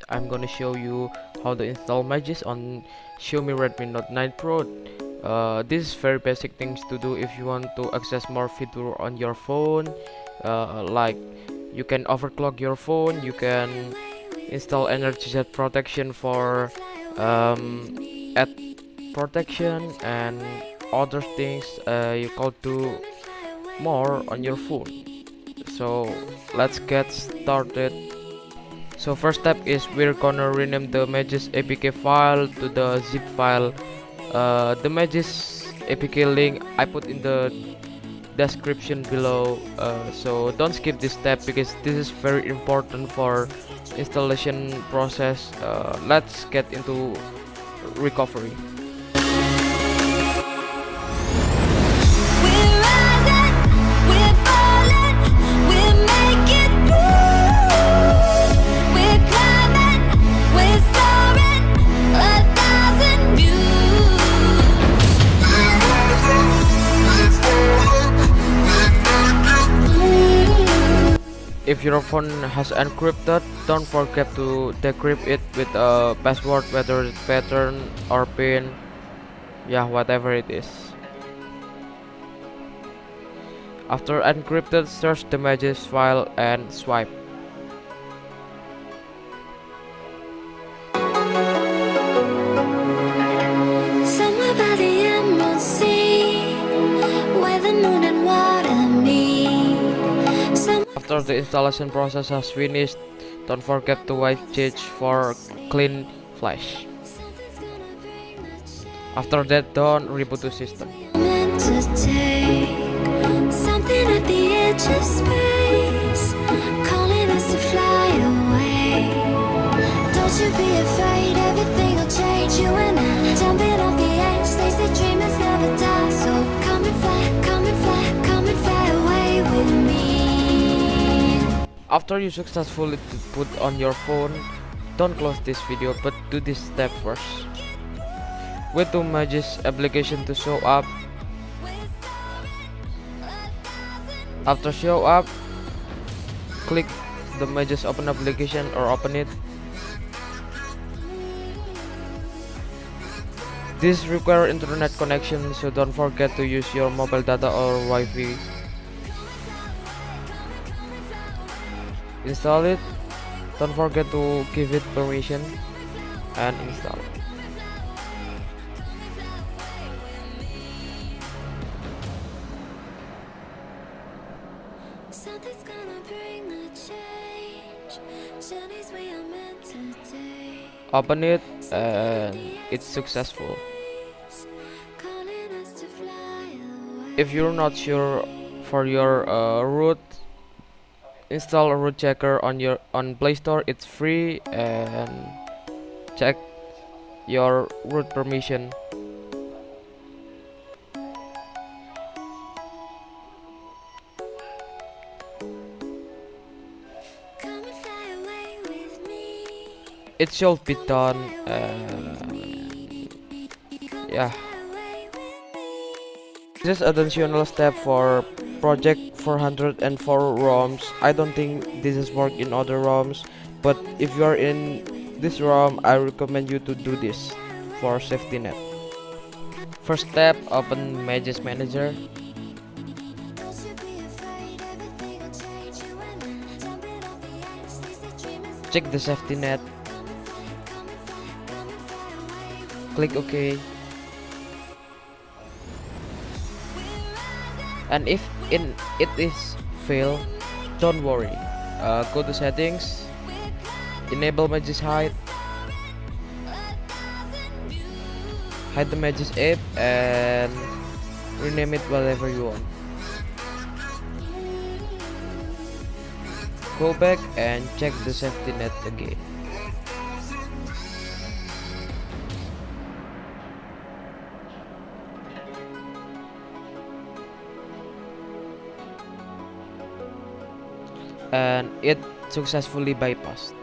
I'm gonna show you how to install Magisk on Xiaomi Redmi Note 9 Pro. This is very basic things to do if you want to access more feature on your phone. Like you can overclock your phone, you can install energy set protection for ad protection and other things you can do more on your phone. So let's get started. So first step is we're gonna rename the Magisk APK file to the zip file. The Magisk APK link I put in the description below, so don't skip this step because this is very important for installation process. Let's get into recovery. If your phone has encrypted, don't forget to decrypt it with a password, whether it's pattern or pin, yeah, whatever it is. After encrypted, search the Magisk file and swipe. Somewhere by the emerald sea, where the moon and water meet. After the installation process has finished, don't forget to wipe change for clean flash. After that, don't reboot the system. Meant to take something at the edge of space, calling us to fly away. Don't you be afraid, everything will change. You and I jumping off the edge. They say dreamers never die, so come and fly, come and fly, come and fly away with me. After you successfully put on your phone, don't close this video but do this step first. Wait to Magisk application to show up. After show up, click the Magisk open application or open it. This requires internet connection, so don't forget to use your mobile data or Wi-Fi. Install it. Don't forget to give it permission and install. Something's gonna bring the change. Journeys we are meant to take. Open it and it's successful. Calling us to fly away. If you're not sure for your root, install a root checker on Play Store. It's free, and check your root permission. Come and fly away with me. It should be done. Yeah, this is additional step for project 404 ROMs. I don't think this is work in other ROMs, but if you are in this ROM, I recommend you to do this for safety net. First step, open Magisk Manager. Don't you be afraid, everything will change. You and I jumping off the edge. They say dreamers Check the safety net. Click OK. And if it is fail, don't worry. Go to settings, enable Magisk hide the Magisk app and rename it whatever you want. Go back and check the safety net again. And it successfully bypassed.